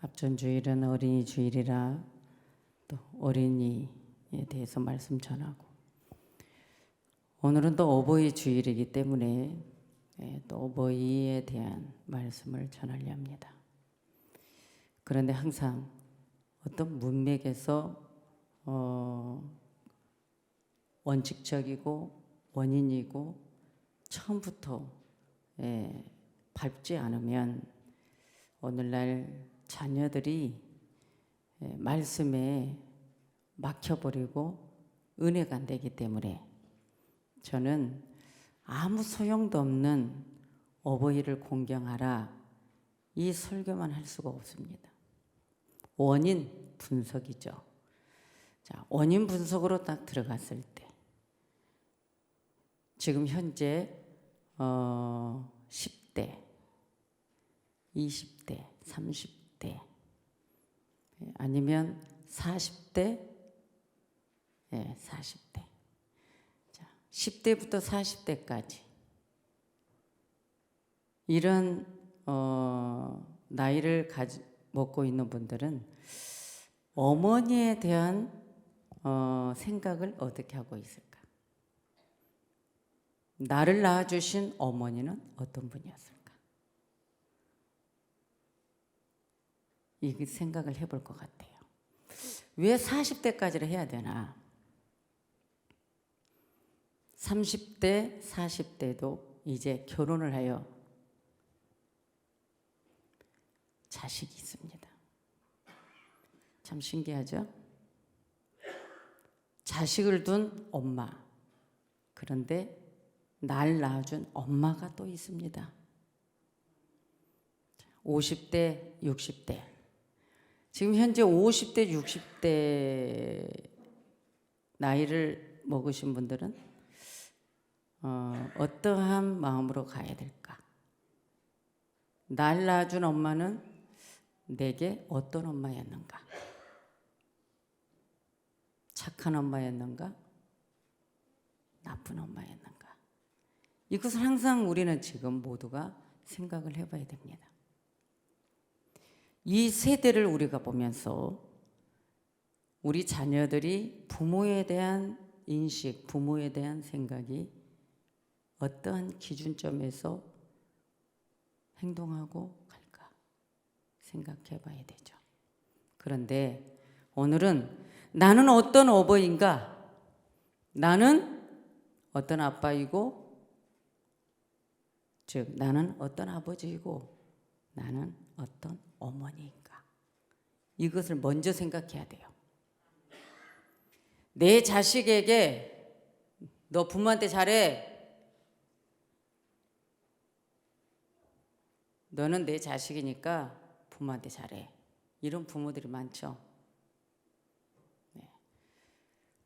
앞전 주일은 어린이 주일이라 또 어린이에 대해서 말씀 전하고, 오늘은 또 어버이 주일이기 때문에 또 어버이에 대한 말씀을 전하려 합니다. 그런데 항상 어떤 문맥에서 원칙적이고 원인이고 처음부터 밟지 않으면 오늘날 자녀들이 말씀에 막혀버리고 은혜가 안 되기 때문에 저는 아무 소용도 없는 어버이를 공경하라, 이 설교만 할 수가 없습니다. 원인 분석이죠. 자, 원인 분석으로 딱 들어갔을 때 지금 현재 10대, 20대, 30대 아니면 40대, 40대. 자, 10대부터 40대까지 이런 나이를 먹고 있는 분들은 어머니에 대한 생각을 어떻게 하고 있을까? 나를 낳아주신 어머니는 어떤 분이었을까? 이 생각을 해볼 것 같아요. 왜 40대까지를 해야 되나? 30대, 40대도 이제 결혼을 하여 자식이 있습니다. 참 신기하죠? 자식을 둔 엄마, 그런데 날 낳아준 엄마가 또 있습니다. 50대, 60대. 지금 현재 50대, 60대 나이를 먹으신 분들은 어떠한 마음으로 가야 될까? 날 낳아준 엄마는 내게 어떤 엄마였는가? 착한 엄마였는가? 나쁜 엄마였는가? 이것을 항상 우리는 지금 모두가 생각을 해봐야 됩니다. 이 세대를 우리가 보면서 우리 자녀들이 부모에 대한 인식, 부모에 대한 생각이 어떠한 기준점에서 행동하고 갈까 생각해 봐야 되죠. 그런데 오늘은 나는 어떤 어버이인가? 나는 어떤 아빠이고, 즉 나는 어떤 아버지이고, 나는 어떤 어머니인가? 이것을 먼저 생각해야 돼요. 내 자식에게 너 부모한테 잘해, 너는 내 자식이니까 부모한테 잘해, 이런 부모들이 많죠.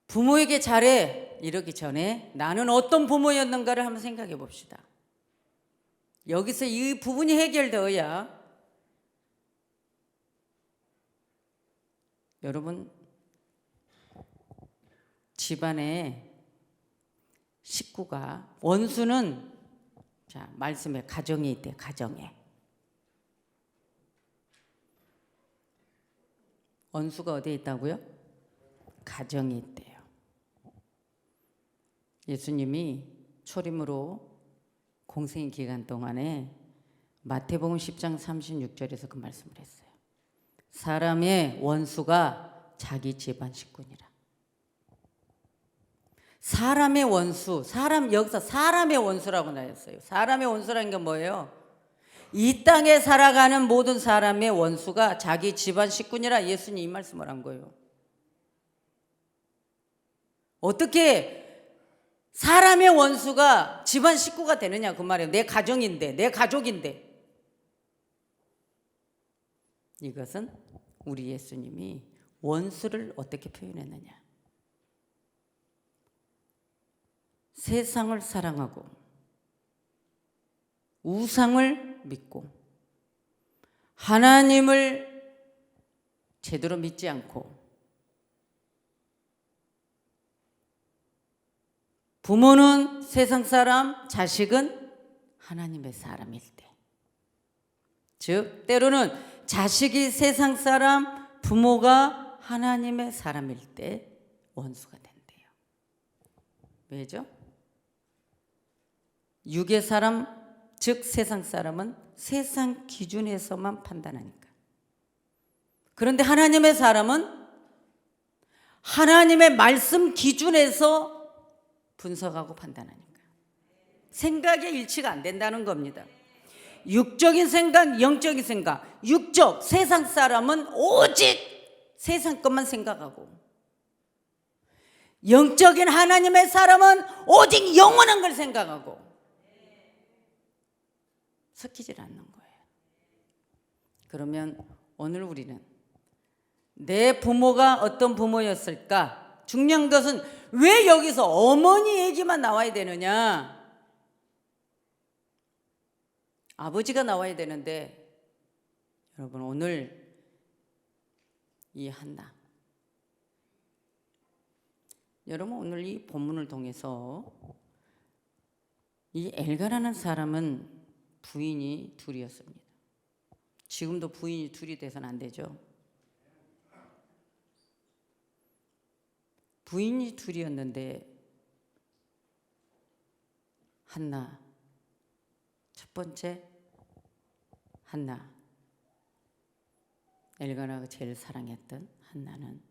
부모에게 잘해 이러기 전에 나는 어떤 부모였는가를 한번 생각해 봅시다. 여기서 이 부분이 해결되어야 여러분 집안에 식구가, 원수는 자 말씀에 가정에 있대. 가정에 원수가 어디에 있다고요? 가정에 있대요. 예수님이 초림으로 공생 기간 동안에 마태복음 10장 36절에서 그 말씀을 했어요. 사람의 원수가 자기 집안 식구니라. 사람의 원수, 여기서 사람의 원수라고 나왔어요. 사람의 원수라는 게 뭐예요? 이 땅에 살아가는 모든 사람의 원수가 자기 집안 식구니라. 예수님이 이 말씀을 한 거예요. 어떻게 사람의 원수가 집안 식구가 되느냐 그 말이에요. 내 가정인데, 내 가족인데. 이것은 우리 예수님이 원수를 어떻게 표현했느냐? 세상을 사랑하고 우상을 믿고 하나님을 제대로 믿지 않고 부모는 세상 사람, 자식은 하나님의 사람일 때, 즉 때로는 자식이 세상 사람, 부모가 하나님의 사람일 때 원수가 된대요. 왜죠? 육의 사람, 즉 세상 사람은 세상 기준에서만 판단하니까. 그런데 하나님의 사람은 하나님의 말씀 기준에서 분석하고 판단하니까. 생각의 일치가 안 된다는 겁니다. 육적인 생각, 영적인 생각. 육적, 세상 사람은 오직 세상 것만 생각하고, 영적인 하나님의 사람은 오직 영원한 걸 생각하고, 섞이질 않는 거예요. 그러면 오늘 우리는 내 부모가 어떤 부모였을까? 중요한 것은 왜 여기서 어머니 얘기만 나와야 되느냐? 아버지가 나와야 되는데, 여러분 오늘 이 한나, 여러분 오늘 이 본문을 통해서 이 엘가라는 사람은 부인이 둘이었습니다. 지금도 부인이 둘이 돼서는 안 되죠. 부인이 둘이었는데 한나, 첫 번째 한나, 엘가나가 제일 사랑했던 한나는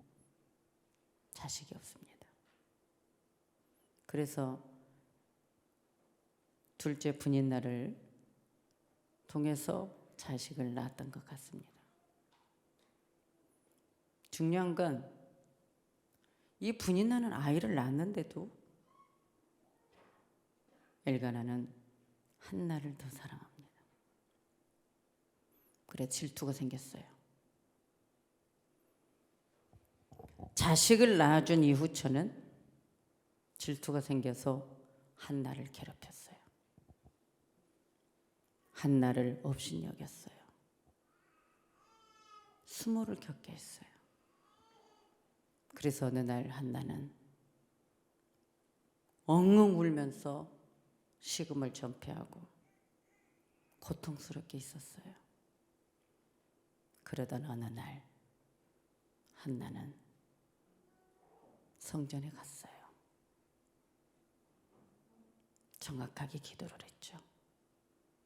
자식이 없습니다. 그래서 둘째 분인날을 통해서 자식을 낳았던 것 같습니다. 중요한 건 이 분인나는 아이를 낳았는데도 엘가나는 한나를 더 사랑합니다. 그래 질투가 생겼어요. 자식을 낳아준 이후처는 질투가 생겨서 한나를 괴롭혔어요. 한나를 업신여겼어요. 수모를 겪게 했어요. 그래서 어느 날 한나는 엉엉 울면서 식음을 전폐하고 고통스럽게 있었어요. 그러던 어느 날 한나는 성전에 갔어요. 정확하게 기도를 했죠.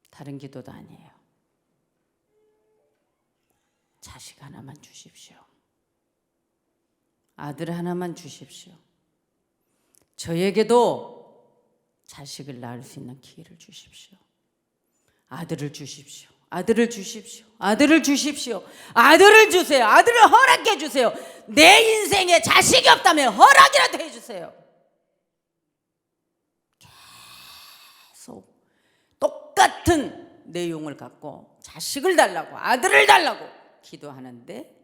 다른 기도도 아니에요. 자식 하나만 주십시오. 아들 하나만 주십시오. 저에게도 자식을 낳을 수 있는 기회를 주십시오. 아들을 주십시오. 아들을 주십시오. 아들을 주십시오. 아들을 주세요. 아들을 허락해 주세요. 내 인생에 자식이 없다면 허락이라도 해주세요. 계속 똑같은 내용을 갖고 자식을 달라고, 아들을 달라고 기도하는데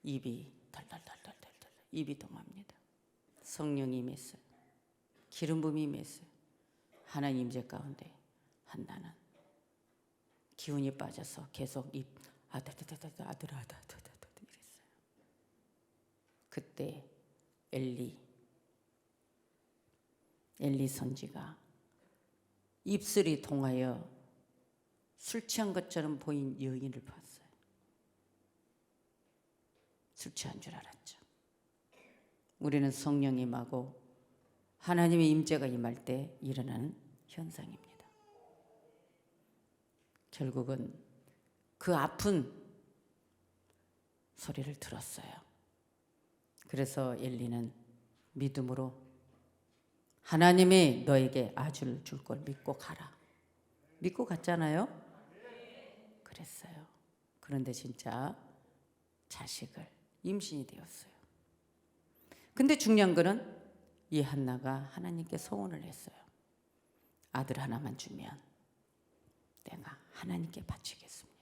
입이 덜덜덜덜덜 입이 동합니다. 성령이 임했어요. 기름 부음이 임했어요. 하나님 임재 가운데 한나는 기운이 빠져서 계속 입 아들 이랬어요. 그때 엘리 선지가 입술이 동하여 술 취한 것처럼 보인 여인을 봤어요. 술 취한 줄 알았죠. 우리는 성령이 임하고 하나님의 임재가 임할 때 일어나는 현상입니다. 결국은 그 아픈 소리를 들었어요. 그래서 엘리는 믿음으로 하나님이 너에게 아들을 줄 걸 믿고 가라. 믿고 갔잖아요. 그랬어요. 그런데 진짜 자식을 임신이 되었어요. 근데 중요한 거는 이 한나가 하나님께 소원을 했어요. 아들 하나만 주면 내가 하나님께 바치겠습니다.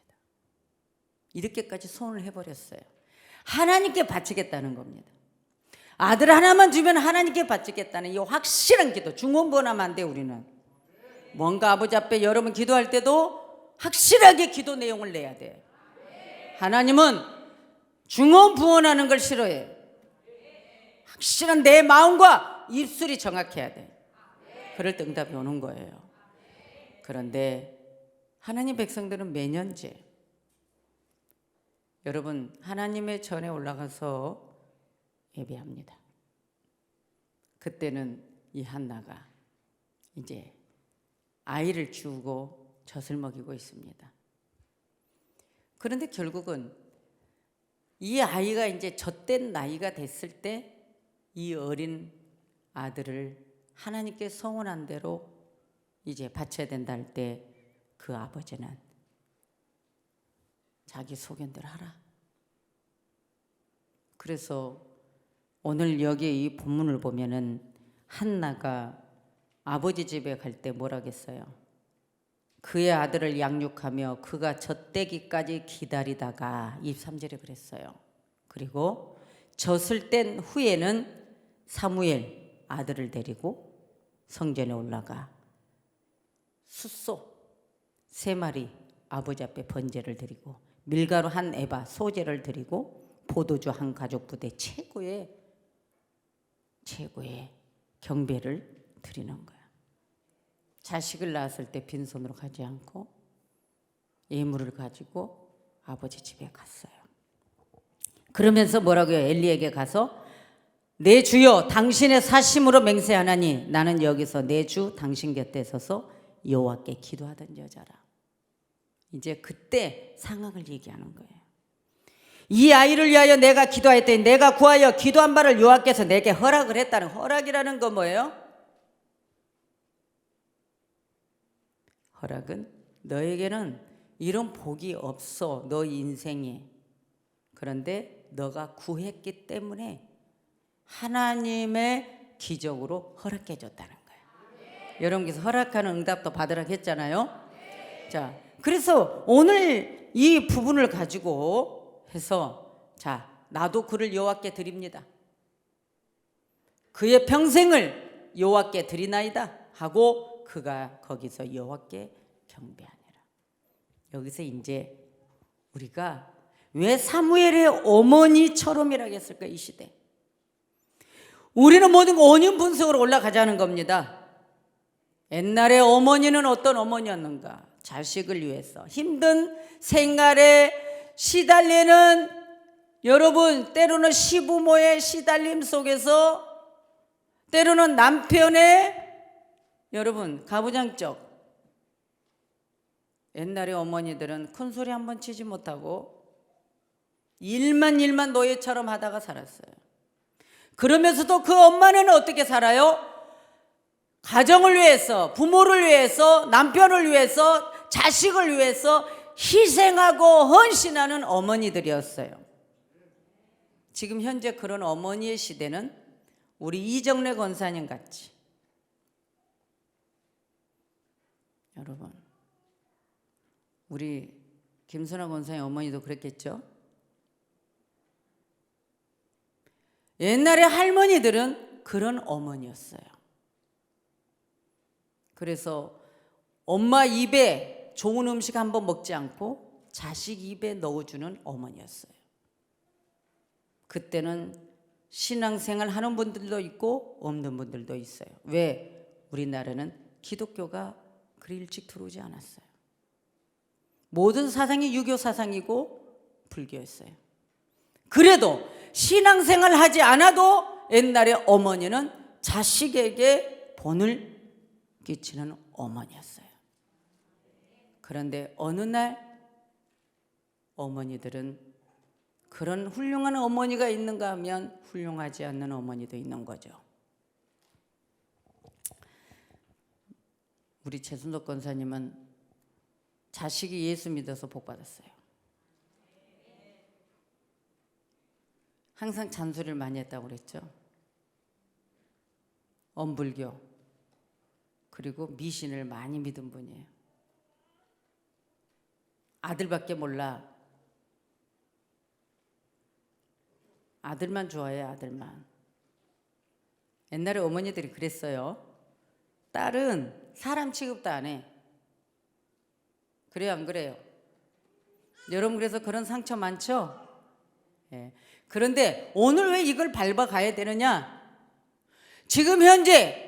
이렇게까지 소원을 해버렸어요. 하나님께 바치겠다는 겁니다. 아들 하나만 주면 하나님께 바치겠다는 이 확실한 기도. 중언부언하면 안 돼. 우리는 뭔가 아버지 앞에 여러분 기도할 때도 확실하게 기도 내용을 내야 돼. 하나님은 중언부언하는 걸 싫어해. 확실한 내 마음과 입술이 정확해야 돼. 그럴 때 응답이 오는 거예요. 그런데 하나님 백성들은 매년째 여러분 하나님의 전에 올라가서 예배합니다. 그때는 이 한나가 이제 아이를 주고 젖을 먹이고 있습니다. 그런데 결국은 이 아이가 이제 젖된 나이가 됐을 때 이 어린 아들을 하나님께 성원한 대로 이제 바쳐야 된다 할 때 그 아버지는 자기 소견대로 하라. 그래서 오늘 여기 이 본문을 보면은 한나가 아버지 집에 갈 때 뭐라겠어요? 그의 아들을 양육하며 그가 젖되기까지 기다리다가 23절에 그랬어요. 그리고 젖을 뗀 후에는 사무엘 아들을 데리고 성전에 올라가 숫소 3마리 아버지 앞에 번제를 드리고 밀가루 1에바 소제를 드리고 포도주 1가죽 부대 최고의 경배를 드리는 거야. 자식을 낳았을 때 빈손으로 가지 않고 예물을 가지고 아버지 집에 갔어요. 그러면서 뭐라고요? 엘리에게 가서 내 주여 당신의 사심으로 맹세하나니 나는 여기서 내 주 당신 곁에 서서 여호와께 기도하던 여자라. 이제 그때 상황을 얘기하는 거예요. 이 아이를 위하여 내가 기도하였더니 내가 구하여 기도한 바를 여호와께서 내게 허락을 했다는, 허락이라는 건 뭐예요? 허락은 너에게는 이런 복이 없어, 너 인생에. 그런데 너가 구했기 때문에 하나님의 기적으로 허락해 줬다는 거예요. 여러분께서 허락하는 응답도 받으라고 했잖아요. 자, 그래서 오늘 이 부분을 가지고 해서 자, 나도 그를 여호와께 드립니다. 그의 평생을 여호와께 드리나이다 하고 그가 거기서 여호와께 경배하니라. 여기서 이제 우리가 왜 사무엘의 어머니처럼이라고 했을까? 이 시대 우리는 모든 거 원인 분석으로 올라가자는 겁니다. 옛날에 어머니는 어떤 어머니였는가? 자식을 위해서 힘든 생활에 시달리는, 여러분 때로는 시부모의 시달림 속에서, 때로는 남편의, 여러분 가부장적, 옛날에 어머니들은 큰 소리 한번 치지 못하고 일만 노예처럼 하다가 살았어요. 그러면서도 그 엄마는 어떻게 살아요? 가정을 위해서, 부모를 위해서, 남편을 위해서, 자식을 위해서 희생하고 헌신하는 어머니들이었어요. 지금 현재 그런 어머니의 시대는 우리 이정래 권사님 같이, 여러분 우리 김순아 권사님 어머니도 그랬겠죠? 옛날에 할머니들은 그런 어머니였어요. 그래서 엄마 입에 좋은 음식 한번 먹지 않고 자식 입에 넣어주는 어머니였어요. 그때는 신앙생활 하는 분들도 있고 없는 분들도 있어요. 왜? 우리나라는 기독교가 그리 일찍 들어오지 않았어요. 모든 사상이 유교 사상이고 불교였어요. 그래도 신앙생활 하지 않아도 옛날에 어머니는 자식에게 본을 끼치는 어머니였어요. 그런데 어느 날 어머니들은 그런 훌륭한 어머니가 있는가 하면 훌륭하지 않는 어머니도 있는 거죠. 우리 최순덕 권사님은 자식이 예수 믿어서 복 받았어요. 항상 잔소리를 많이 했다고 그랬죠. 엄불교 그리고 미신을 많이 믿은 분이에요. 아들밖에 몰라. 아들만 좋아해, 아들만. 옛날에 어머니들이 그랬어요. 딸은 사람 취급도 안 해. 그래요, 안 그래요? 여러분 그래서 그런 상처 많죠? 예. 그런데 오늘 왜 이걸 밟아가야 되느냐? 지금 현재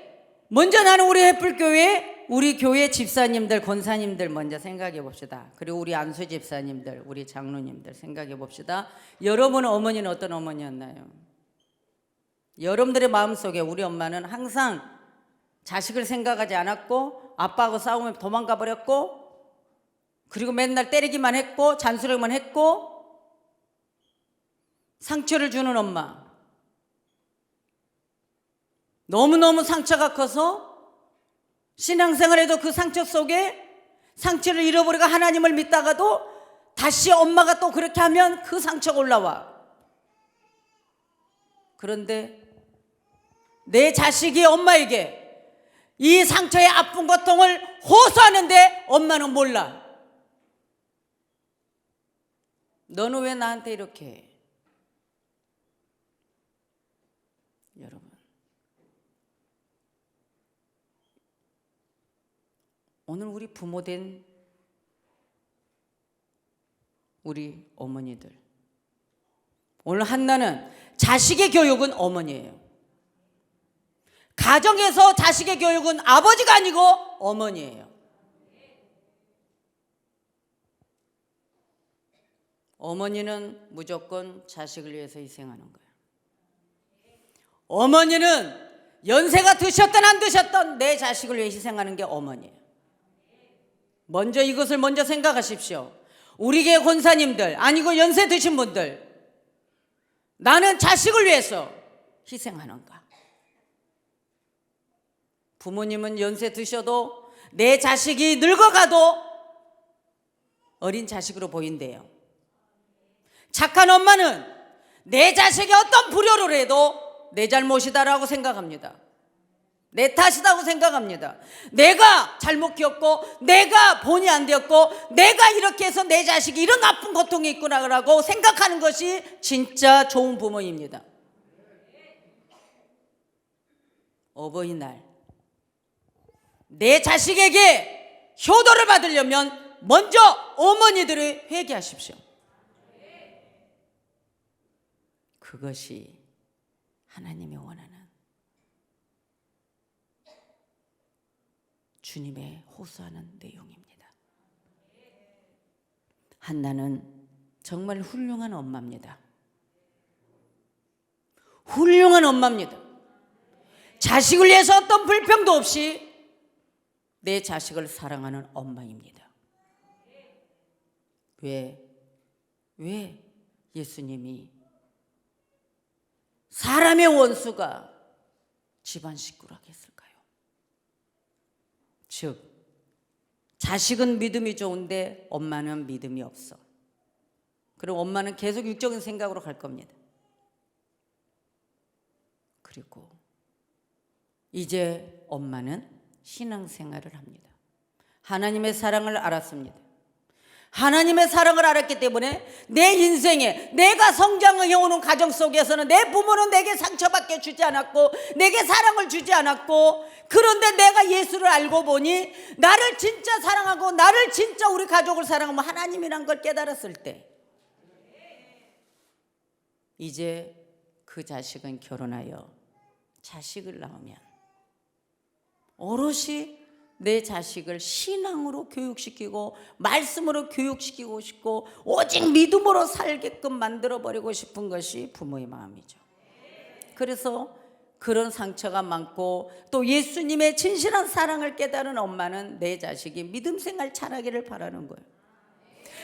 먼저 나는 우리 햇불교회 우리 교회 집사님들, 권사님들 먼저 생각해 봅시다. 그리고 우리 안수 집사님들, 우리 장로님들 생각해 봅시다. 여러분 어머니는 어떤 어머니였나요? 여러분들의 마음속에 우리 엄마는 항상 자식을 생각하지 않았고 아빠하고 싸우면 도망가 버렸고 그리고 맨날 때리기만 했고 잔소리만 했고 상처를 주는 엄마. 너무너무 상처가 커서 신앙생활에도 그 상처 속에 상처를 잃어버리고 하나님을 믿다가도 다시 엄마가 또 그렇게 하면 그 상처가 올라와. 그런데 내 자식이 엄마에게 이 상처의 아픈 고통을 호소하는데 엄마는 몰라. 너는 왜 나한테 이렇게 해? 여러분, 오늘 우리 부모된 우리 어머니들, 오늘 한나는 자식의 교육은 어머니예요. 가정에서 자식의 교육은 아버지가 아니고 어머니예요. 어머니는 무조건 자식을 위해서 희생하는 거예요. 어머니는 연세가 드셨든 안 드셨든 내 자식을 위해 희생하는 게 어머니예요. 먼저 이것을 먼저 생각하십시오. 우리 교회 권사님들, 아니고 연세 드신 분들, 나는 자식을 위해서 희생하는가? 부모님은 연세 드셔도 내 자식이 늙어가도 어린 자식으로 보인대요. 착한 엄마는 내 자식이 어떤 불효를 해도 내 잘못이다라고 생각합니다. 내 탓이라고 생각합니다. 내가 잘못 키웠고 내가 본이 안 되었고 내가 이렇게 해서 내 자식이 이런 아픈 고통이 있구나라고 생각하는 것이 진짜 좋은 부모입니다. 어버이날 내 자식에게 효도를 받으려면 먼저 어머니들이 회개하십시오. 그것이 하나님이 원하는 주님의 호소하는 내용입니다. 한나는 정말 훌륭한 엄마입니다. 훌륭한 엄마입니다. 자식을 위해서 어떤 불평도 없이 내 자식을 사랑하는 엄마입니다. 왜 예수님이 사람의 원수가 집안 식구라고 했을까요? 즉 자식은 믿음이 좋은데 엄마는 믿음이 없어. 그럼 엄마는 계속 육적인 생각으로 갈 겁니다. 그리고 이제 엄마는 신앙생활을 합니다. 하나님의 사랑을 알았습니다. 하나님의 사랑을 알았기 때문에 내 인생에 내가 성장해오는 가정 속에서는 내 부모는 내게 상처밖에 주지 않았고 내게 사랑을 주지 않았고, 그런데 내가 예수를 알고 보니 나를 진짜 사랑하고 나를 진짜 우리 가족을 사랑하면 하나님이란 걸 깨달았을 때 이제 그 자식은 결혼하여 자식을 낳으면 오롯이 내 자식을 신앙으로 교육시키고 말씀으로 교육시키고 싶고 오직 믿음으로 살게끔 만들어버리고 싶은 것이 부모의 마음이죠. 그래서 그런 상처가 많고 또 예수님의 진실한 사랑을 깨달은 엄마는 내 자식이 믿음 생활 잘하기를 바라는 거예요.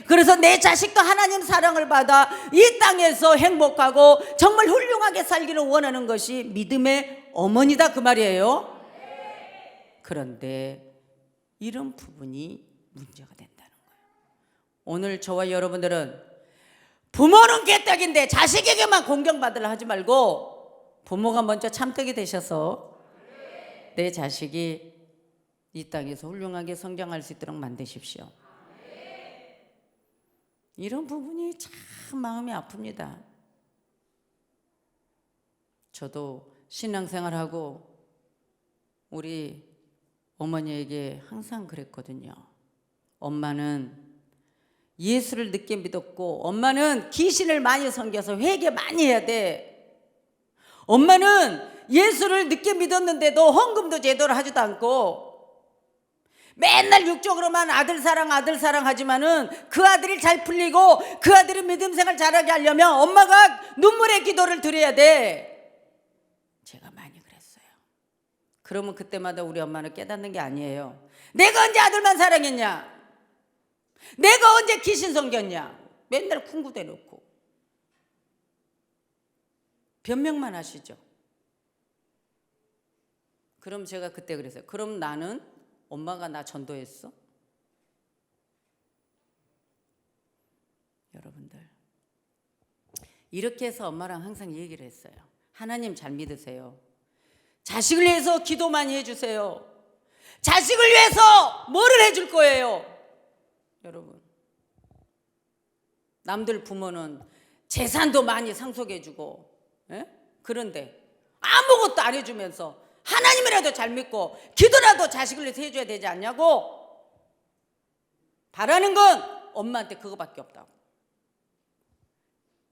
그래서 내 자식도 하나님 사랑을 받아 이 땅에서 행복하고 정말 훌륭하게 살기를 원하는 것이 믿음의 어머니다 그 말이에요. 그런데 이런 부분이 문제가 된다는 거예요. 오늘 저와 여러분들은 부모는 깨떡인데 자식에게만 공경받으려 하지 말고 부모가 먼저 참떡이 되셔서 내 자식이 이 땅에서 훌륭하게 성장할 수 있도록 만드십시오. 이런 부분이 참 마음이 아픕니다. 저도 신앙생활하고 우리 어머니에게 항상 그랬거든요. 엄마는 예수를 늦게 믿었고 엄마는 귀신을 많이 섬겨서 회개 많이 해야 돼. 엄마는 예수를 늦게 믿었는데도 헌금도 제대로 하지도 않고 맨날 육적으로만 아들 사랑 하지만은 그 아들이 잘 풀리고 그 아들이 믿음 생활 잘하게 하려면 엄마가 눈물의 기도를 드려야 돼. 제가 많이 그랬어요. 그러면 그때마다 우리 엄마는 깨닫는 게 아니에요. 내가 언제 아들만 사랑했냐? 내가 언제 귀신 섬겼냐? 맨날 쿵구대 놓고 변명만 하시죠. 그럼 제가 그때 그랬어요. 그럼 나는 엄마가 나 전도했어? 여러분들 이렇게 해서 엄마랑 항상 얘기를 했어요. 하나님 잘 믿으세요. 자식을 위해서 기도 많이 해주세요. 자식을 위해서 뭐를 해줄 거예요? 여러분, 남들 부모는 재산도 많이 상속해주고, 그런데 아무것도 안 해주면서 하나님이라도 잘 믿고 기도라도 자식을 위해서 해줘야 되지 않냐고. 바라는 건 엄마한테 그거밖에 없다고.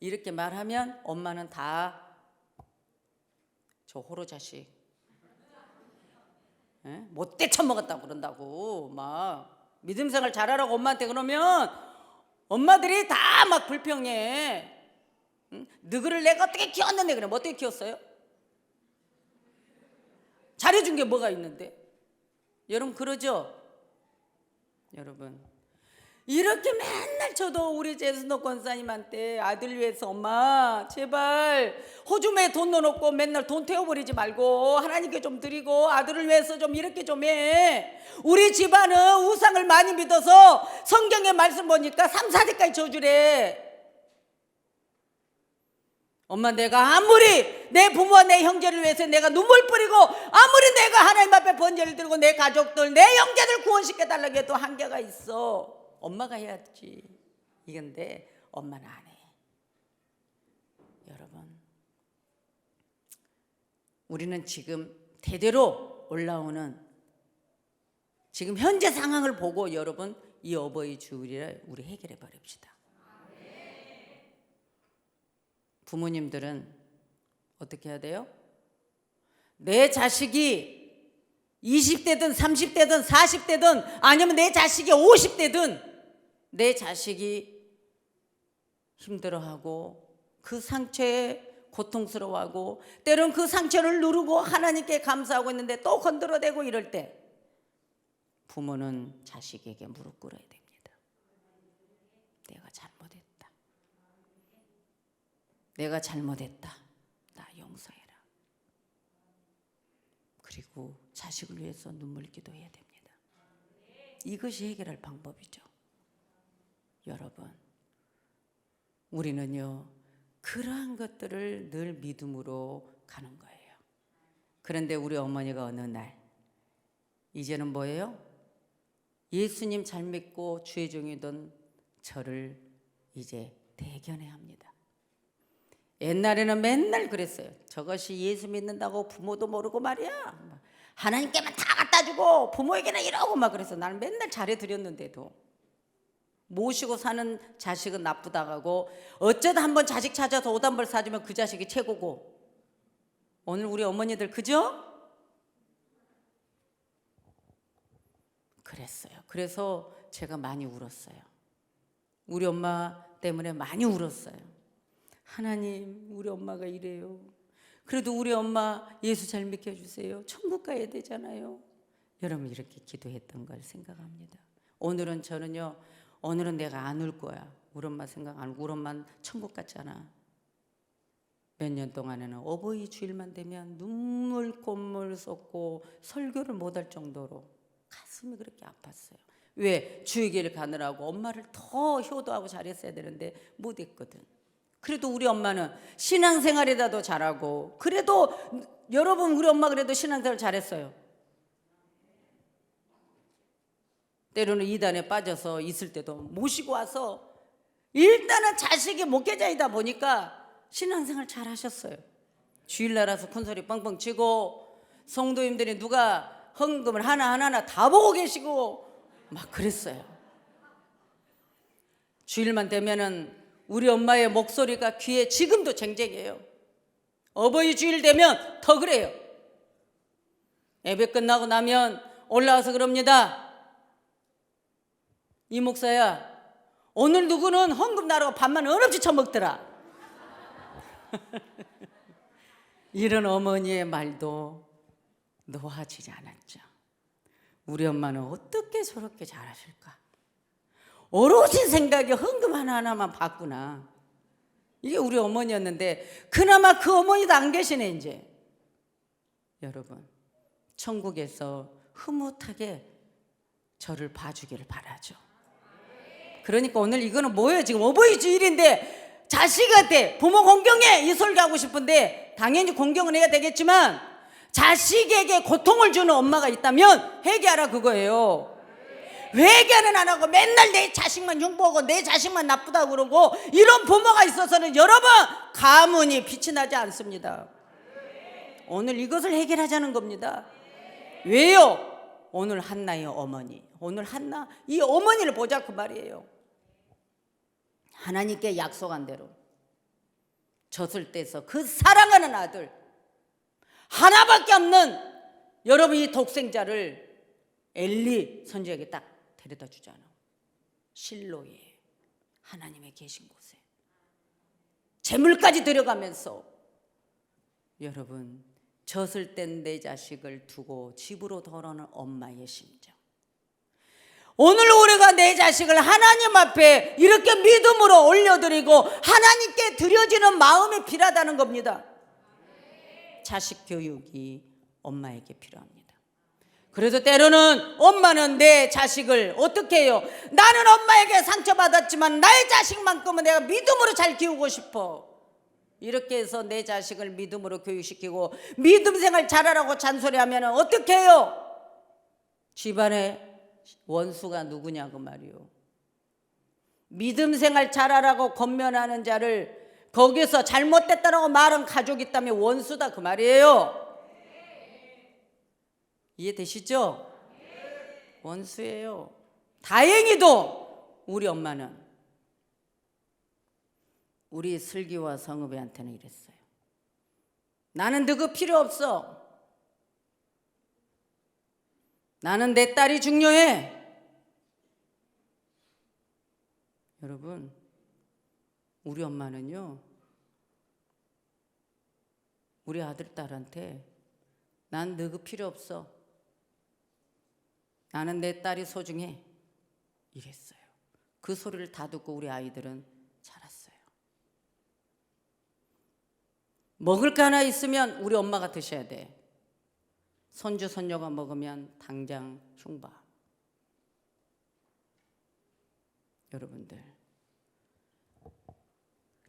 이렇게 말하면 엄마는 다 저 호로 자식 못돼 처먹었다고 그런다고 막 믿음 생활 잘하라고 엄마한테 그러면 엄마들이 다 막 불평해. 너희를 내가 어떻게 키웠는데 그래. 뭐 어떻게 키웠어요? 잘해준 게 뭐가 있는데? 여러분 그러죠? 여러분 이렇게 맨날 저도 우리 제수노 권사님한테 아들 위해서 엄마 제발 호주머니에 돈 넣어놓고 맨날 돈 태워버리지 말고 하나님께 좀 드리고 아들을 위해서 좀 이렇게 좀 해. 우리 집안은 우상을 많이 믿어서 성경의 말씀 보니까 3, 4대까지 저주래. 엄마 내가 아무리 내 부모와 내 형제를 위해서 내가 눈물 뿌리고 아무리 내가 하나님 앞에 번제를 들고 내 가족들 내 형제들 구원시켜달라고 해도 한계가 있어. 엄마가 해야지. 이건데 엄마는 안 해. 여러분 우리는 지금 대대로 올라오는 지금 현재 상황을 보고 여러분 이 어버이 주일을 우리 해결해 버립시다. 부모님들은 어떻게 해야 돼요? 내 자식이 20대든 30대든 40대든 아니면 내 자식이 50대든 내 자식이 힘들어하고 그 상처에 고통스러워하고 때론 그 상처를 누르고 하나님께 감사하고 있는데 또 건드려대고 이럴 때 부모는 자식에게 무릎 꿇어야 됩니다. 내가 잘못했다. 내가 잘못했다. 나 용서해라. 그리고 자식을 위해서 눈물 기도해야 됩니다. 이것이 해결할 방법이죠. 여러분 우리는요 그러한 것들을 늘 믿음으로 가는 거예요. 그런데 우리 어머니가 어느 날 이제는 뭐예요? 예수님 잘 믿고 주의 종이던 저를 이제 대견해 합니다. 옛날에는 맨날 그랬어요. 저것이 예수 믿는다고 부모도 모르고 말이야. 하나님께만 다 갖다 주고 부모에게는 이러고 막 그래서 나는 맨날 잘해드렸는데도 모시고 사는 자식은 나쁘다고 어쩌다 한번 자식 찾아서 옷 한 벌 사주면 그 자식이 최고고. 오늘 우리 어머니들 그죠? 그랬어요. 그래서 제가 많이 울었어요. 우리 엄마 때문에 많이 울었어요. 하나님 우리 엄마가 이래요. 그래도 우리 엄마 예수 잘 믿게 해주세요. 천국 가야 되잖아요. 여러분 이렇게 기도했던 걸 생각합니다. 오늘은 저는요 오늘은 내가 안 울 거야. 우리 엄마 생각 안 하고 우리 엄마는 천국 갔잖아. 몇 년 동안에는 어버이 주일만 되면 눈물 콧물 쏟고 설교를 못할 정도로 가슴이 그렇게 아팠어요. 왜? 주일을 가느라고 엄마를 더 효도하고 잘했어야 되는데 못했거든. 그래도 우리 엄마는 신앙생활이라도 잘하고 그래도 여러분 우리 엄마 그래도 신앙생활 잘했어요. 때로는 이단에 빠져서 있을 때도 모시고 와서 일단은 자식이 목회자이다 보니까 신앙생활 잘 하셨어요. 주일날 와서 큰소리 뻥뻥 치고 성도님들이 누가 헌금을 하나하나 다 보고 계시고 막 그랬어요. 주일만 되면은 우리 엄마의 목소리가 귀에 지금도 쟁쟁해요. 어버이 주일 되면 더 그래요. 예배 끝나고 나면 올라와서 그럽니다. 이 목사야, 오늘 누구는 헌금 나라고 밥만 얼없이 처먹더라. 이런 어머니의 말도 놓아지지 않았죠. 우리 엄마는 어떻게 저렇게 잘하실까? 오롯이 생각이 헌금 하나하나만 봤구나. 이게 우리 어머니였는데 그나마 그 어머니도 안 계시네 이제. 여러분, 천국에서 흐뭇하게 저를 봐주기를 바라죠. 그러니까 오늘 이거는 뭐예요? 지금 어버이 주일인데 자식한테 부모 공경해 이 설교하고 싶은데 당연히 공경은 해야 되겠지만 자식에게 고통을 주는 엄마가 있다면 회개하라 그거예요. 회개는 안 하고 맨날 내 자식만 흉보고 내 자식만 나쁘다고 그러고 이런 부모가 있어서는 여러분 가문이 빛이 나지 않습니다. 오늘 이것을 해결하자는 겁니다. 왜요? 오늘 한나의 어머니, 오늘 한나 이 어머니를 보자 그 말이에요. 하나님께 약속한 대로 젖을 떼서 그 사랑하는 아들 하나밖에 없는 여러분 이 독생자를 엘리 선지자에게 딱 데려다 주잖아. 실로에 하나님의 계신 곳에 재물까지 들여가면서 여러분 젖을 뗀 내 자식을 두고 집으로 돌아오는 엄마의 심정. 오늘 우리가 내 자식을 하나님 앞에 이렇게 믿음으로 올려드리고 하나님께 드려지는 마음이 필요하다는 겁니다. 자식 교육이 엄마에게 필요합니다. 그래서 때로는 엄마는 내 자식을 어떻게 해요? 나는 엄마에게 상처받았지만 나의 자식만큼은 내가 믿음으로 잘 키우고 싶어. 이렇게 해서 내 자식을 믿음으로 교육시키고 믿음 생활 잘하라고 잔소리하면 어떻게 해요? 집안에 원수가 누구냐 그 말이요. 믿음 생활 잘하라고 권면하는 자를 거기서 잘못됐다라고 말한 가족이 있다면 원수다 그 말이에요. 이해되시죠? 원수예요. 다행히도 우리 엄마는 우리 슬기와 성읍이한테는 이랬어요. 나는 너그 필요 없어. 나는 내 딸이 중요해. 여러분, 우리 엄마는요, 우리 아들, 딸한테 난 너그 필요 없어. 나는 내 딸이 소중해. 이랬어요. 그 소리를 다 듣고 우리 아이들은 자랐어요. 먹을 거 하나 있으면 우리 엄마가 드셔야 돼. 손주, 손녀가 먹으면 당장 흉봐. 여러분들,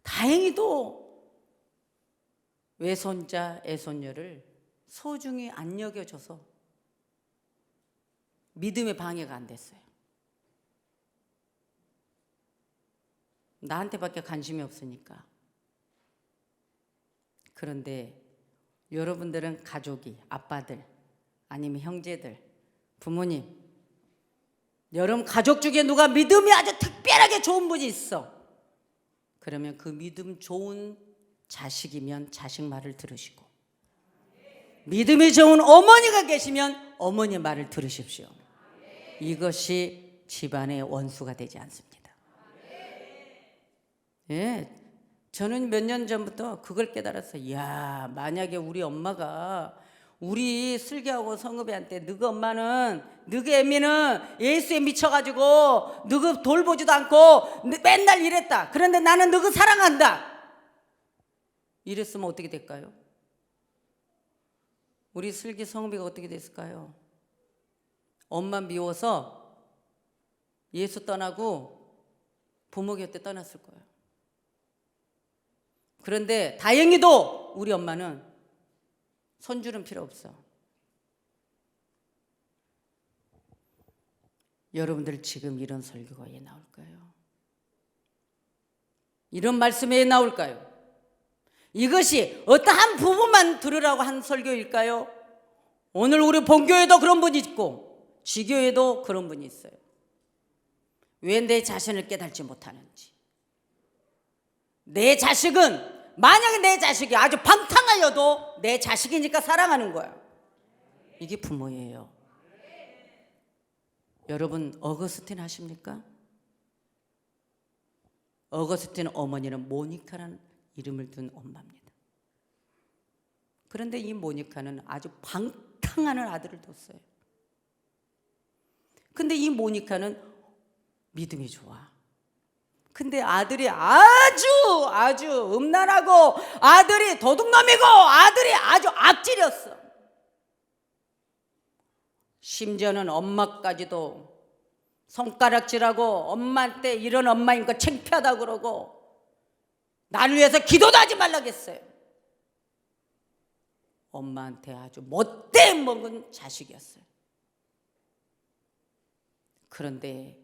다행히도 외손자, 애손녀를 소중히 안 여겨줘서 믿음의 방해가 안 됐어요. 나한테밖에 관심이 없으니까. 그런데 여러분들은 가족이, 아빠들, 아니면 형제들, 부모님, 여러분 가족 중에 누가 믿음이 아주 특별하게 좋은 분이 있어. 그러면 그 믿음 좋은 자식이면 자식 말을 들으시고, 믿음이 좋은 어머니가 계시면 어머니 말을 들으십시오. 이것이 집안의 원수가 되지 않습니다. 예, 저는 몇 년 전부터 그걸 깨달았어요. 이야, 만약에 우리 엄마가 우리 슬기하고 성읍이한테 너희 엄마는, 너희 애미는 예수에 미쳐가지고 너희 돌보지도 않고 맨날 이랬다. 그런데 나는 너희 사랑한다. 이랬으면 어떻게 될까요? 우리 슬기 성읍이가 어떻게 됐을까요? 엄마 미워서 예수 떠나고 부모 곁에 떠났을 거예요. 그런데 다행히도 우리 엄마는 손주는 필요 없어. 여러분들 지금 이런 설교가 왜 나올까요? 이런 말씀이 왜 나올까요? 이것이 어떠한 부부만 들으라고 한 설교일까요? 오늘 우리 본교회도 그런 분이 있고 지교회도 그런 분이 있어요. 왜 내 자신을 깨닫지 못하는지. 내 자식은, 만약에 내 자식이 아주 방탕하여도 내 자식이니까 사랑하는 거야. 이게 부모예요. 여러분 어거스틴 아십니까? 어거스틴 어머니는 모니카라는 이름을 둔 엄마입니다. 그런데 이 모니카는 아주 방탕하는 아들을 뒀어요. 근데 이 모니카는 믿음이 좋아. 근데 아들이 아주 음란하고 아들이 도둑놈이고 아들이 아주 악질이었어. 심지어는 엄마까지도 손가락질하고 엄마한테 이런 엄마인 거 창피하다고 그러고 나를 위해서 기도도 하지 말라고 했어요. 엄마한테 아주 못돼 먹은 자식이었어요. 그런데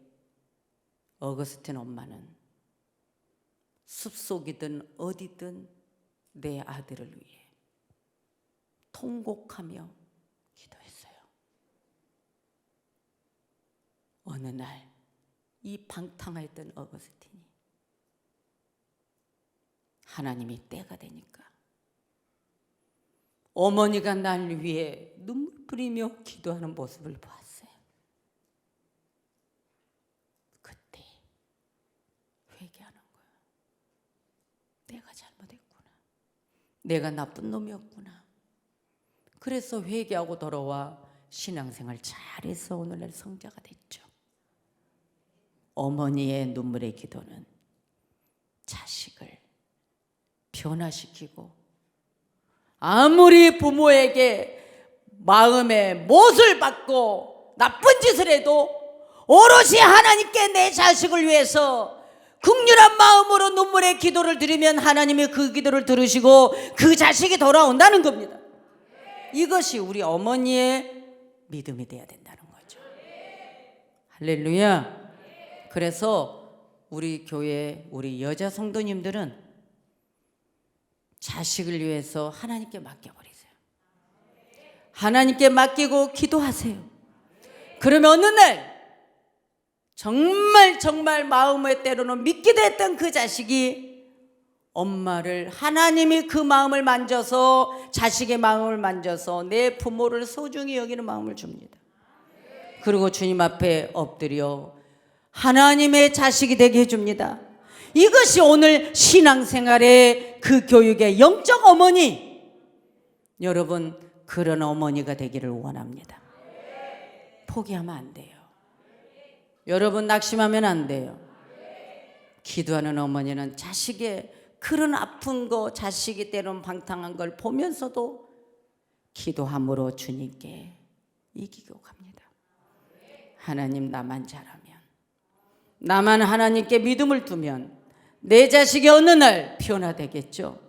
어거스틴 엄마는 숲속이든 어디든 내 아들을 위해 통곡하며 기도했어요. 어느 날 이 방탕했던 어거스틴이 하나님이 때가 되니까 어머니가 날 위해 눈물 뿌리며 기도하는 모습을 보았어요. 그때 회개하는 거야. 내가 잘못했구나. 내가 나쁜 놈이었구나. 그래서 회개하고 돌아와 신앙생활 잘해서 오늘날 성자가 됐죠. 어머니의 눈물의 기도는 자식을 변화시키고 아무리 부모에게 마음에 못을 받고 나쁜 짓을 해도 오롯이 하나님께 내 자식을 위해서 긍휼한 마음으로 눈물의 기도를 드리면 하나님이 그 기도를 들으시고 그 자식이 돌아온다는 겁니다. 이것이 우리 어머니의 믿음이 돼야 된다는 거죠. 할렐루야. 그래서 우리 교회 우리 여자 성도님들은 자식을 위해서 하나님께 맡겨버리세요. 하나님께 맡기고 기도하세요. 그러면 어느 날 정말 마음에 때로는 믿기도 했던 그 자식이 엄마를 하나님이 그 마음을 만져서 자식의 마음을 만져서 내 부모를 소중히 여기는 마음을 줍니다. 그리고 주님 앞에 엎드려 하나님의 자식이 되게 해줍니다. 이것이 오늘 신앙생활의 그 교육의 영적 어머니, 여러분 그런 어머니가 되기를 원합니다. 포기하면 안 돼요. 여러분 낙심하면 안 돼요. 기도하는 어머니는 자식의 그런 아픈 거, 자식이 때론 방탕한 걸 보면서도 기도함으로 주님께 이기고 갑니다. 하나님, 나만 잘하면, 나만 하나님께 믿음을 두면 내 자식이 어느 날 변화되겠죠.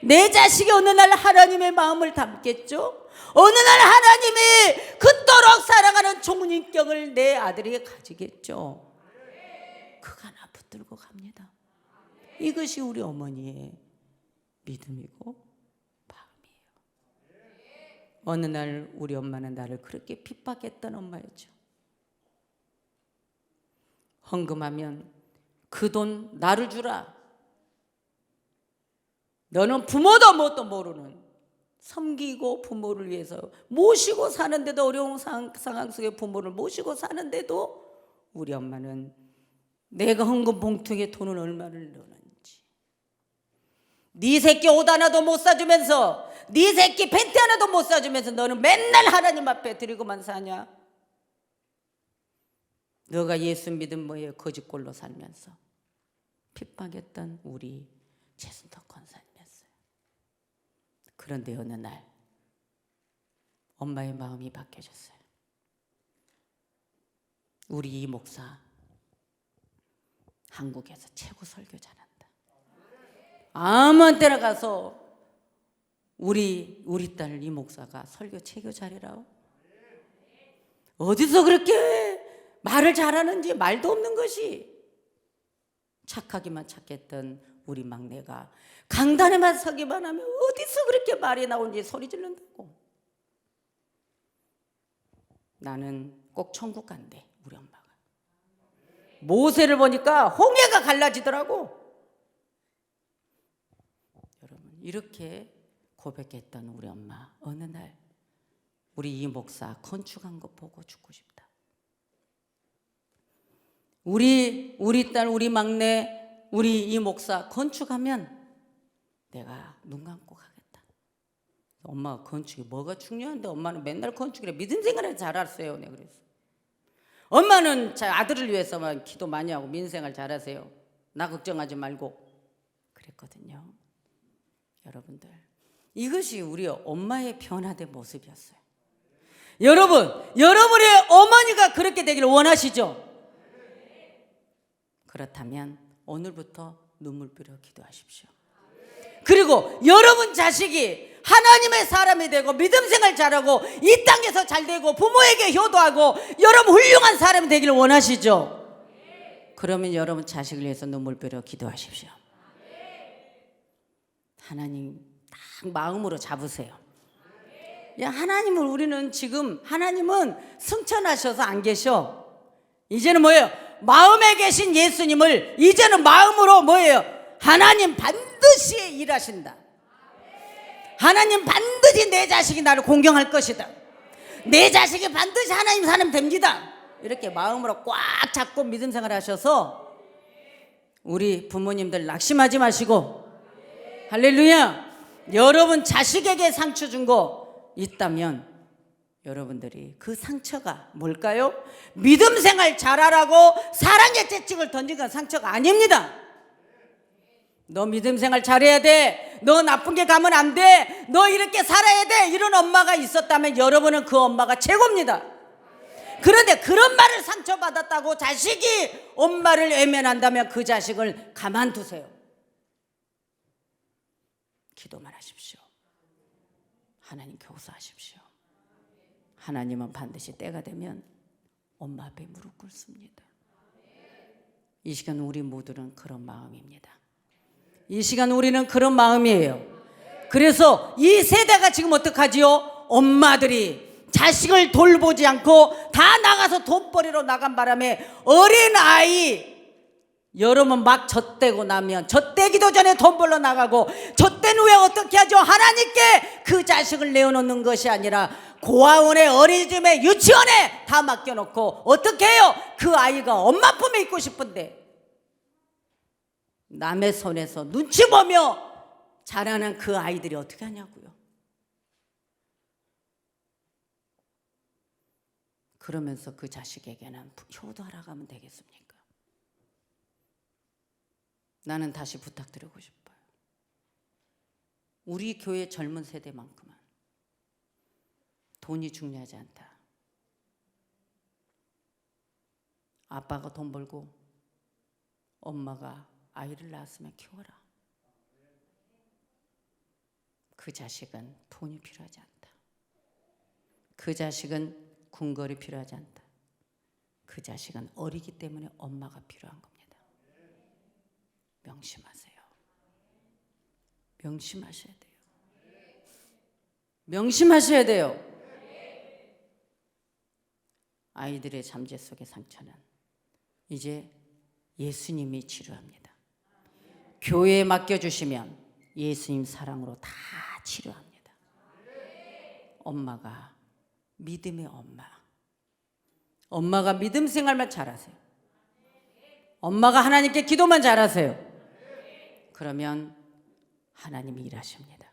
내 자식이 어느 날 하나님의 마음을 담겠죠. 어느 날 하나님이 그토록 사랑하는 종인격을 내 아들에게 가지겠죠. 그가 나 붙들고 갑니다. 이것이 우리 어머니의 믿음이고 마음이에요. 어느 날 우리 엄마는 나를 그렇게 핍박했던 엄마였죠. 헌금하면 그 돈 나를 주라. 너는 부모도 뭣도 모르는, 섬기고 부모를 위해서 모시고 사는데도, 어려운 상황 속에 부모를 모시고 사는데도 우리 엄마는 내가 헌금 봉투에 돈을 얼마를 넣는지, 네 새끼 옷 하나도 못 사주면서, 네 새끼 팬티 하나도 못 사주면서 너는 맨날 하나님 앞에 드리고만 사냐? 너가 예수 믿은 뭐에 거짓골로 살면서 핍박했던 우리 최순덕 권사님이었어요. 그런데 어느 날 엄마의 마음이 바뀌어졌어요. 우리 이 목사 한국에서 최고 설교 잘한다. 아무 때나 가서 우리 딸 이 목사가 설교 최고 잘해라오. 어디서 그렇게 말을 잘하는지, 말도 없는 것이. 착하기만 착했던 우리 막내가 강단에만 서기만 하면 어디서 그렇게 말이 나오는지 소리 지른다고. 나는 꼭 천국 간대, 우리 엄마가. 모세를 보니까 홍해가 갈라지더라고. 여러분, 이렇게 고백했던 우리 엄마, 어느 날 우리 이 목사 건축한 거 보고 죽고 싶다. 우리 딸, 우리 막내, 우리 이 목사 건축하면 내가 눈 감고 가겠다. 엄마가 건축이 뭐가 중요한데 엄마는 맨날 건축이래. 믿음 생활을 잘하세요. 내가 그랬어. 엄마는 아들을 위해서만 기도 많이 하고 민생활 잘하세요. 나 걱정하지 말고 그랬거든요. 여러분들, 이것이 우리 엄마의 변화된 모습이었어요. 여러분의 어머니가 그렇게 되기를 원하시죠? 그렇다면 오늘부터 눈물 뿌려 기도하십시오. 그리고 여러분 자식이 하나님의 사람이 되고 믿음 생활 잘하고 이 땅에서 잘 되고 부모에게 효도하고 여러분 훌륭한 사람이 되기를 원하시죠? 그러면 여러분 자식을 위해서 눈물 뿌려 기도하십시오. 하나님 딱 마음으로 잡으세요. 야, 하나님을 우리는 지금 하나님은 승천하셔서 안 계셔. 이제는 뭐예요? 마음에 계신 예수님을 이제는 마음으로 뭐예요? 하나님 반드시 일하신다. 하나님 반드시 내 자식이 나를 공경할 것이다. 내 자식이 반드시 하나님 사람 됩니다. 이렇게 마음으로 꽉 잡고 믿음 생활 하셔서 우리 부모님들 낙심하지 마시고, 할렐루야, 여러분 자식에게 상처 준 거 있다면 여러분들이 그 상처가 뭘까요? 믿음 생활 잘하라고 사랑의 채찍을 던진 건 상처가 아닙니다. 너 믿음 생활 잘해야 돼. 너 나쁜 게 가면 안 돼. 너 이렇게 살아야 돼. 이런 엄마가 있었다면 여러분은 그 엄마가 최고입니다. 그런데 그런 말을 상처받았다고 자식이 엄마를 외면한다면 그 자식을 가만두세요. 기도만 하십시오. 하나님 교사하십시오. 하나님은 반드시 때가 되면 엄마 앞에 무릎 꿇습니다. 이 시간 우리 모두는 그런 마음입니다. 이 시간 우리는 그런 마음이에요. 그래서 이 세대가 지금 어떡하지요? 엄마들이 자식을 돌보지 않고 다 나가서 돈벌이로 나간 바람에 어린아이, 여러분 막 젖대고 나면 젖대기도 전에 돈 벌러 나가고 젖댄 후에 어떻게 하죠? 하나님께 그 자식을 내어놓는 것이 아니라 고아원에, 어린이집에, 유치원에 다 맡겨놓고 어떻게 해요? 그 아이가 엄마 품에 있고 싶은데 남의 손에서 눈치 보며 자라는 그 아이들이 어떻게 하냐고요. 그러면서 그 자식에게는 효도하라고 하면 되겠습니까? 나는 다시 부탁드리고 싶어요. 우리 교회 젊은 세대만큼은 돈이 중요하지 않다. 아빠가 돈 벌고 엄마가 아이를 낳았으면 키워라. 그 자식은 돈이 필요하지 않다. 그 자식은 궁궐이 필요하지 않다. 그 자식은 어리기 때문에 엄마가 필요한 겁니다. 명심하세요. 명심하셔야 돼요. 명심하셔야 돼요. 아이들의 잠재 속의 상처는 이제 예수님이 치료합니다. 교회에 맡겨주시면 예수님 사랑으로 다 치료합니다. 엄마가 믿음의 엄마가 믿음 생활만 잘하세요. 엄마가 하나님께 기도만 잘하세요. 그러면 하나님이 일하십니다.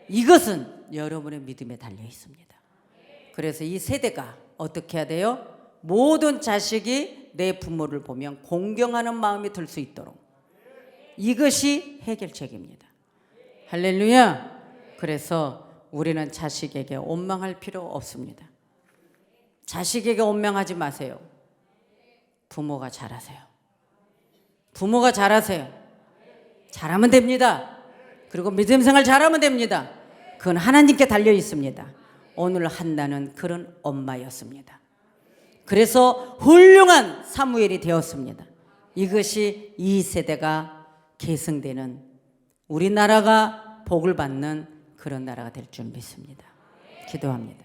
이것은 여러분의 믿음에 달려 있습니다. 그래서 이 세대가 어떻게 해야 돼요? 모든 자식이 내 부모를 보면 공경하는 마음이 들 수 있도록, 이것이 해결책입니다. 할렐루야. 그래서 우리는 자식에게 원망할 필요 없습니다. 자식에게 원망하지 마세요. 부모가 잘하세요. 부모가 잘하세요. 잘하면 됩니다. 그리고 믿음 생활 잘하면 됩니다. 그건 하나님께 달려 있습니다. 오늘 한나는 그런 엄마였습니다. 그래서 훌륭한 사무엘이 되었습니다. 이것이 이 세대가 계승되는, 우리나라가 복을 받는 그런 나라가 될 줄 믿습니다. 기도합니다.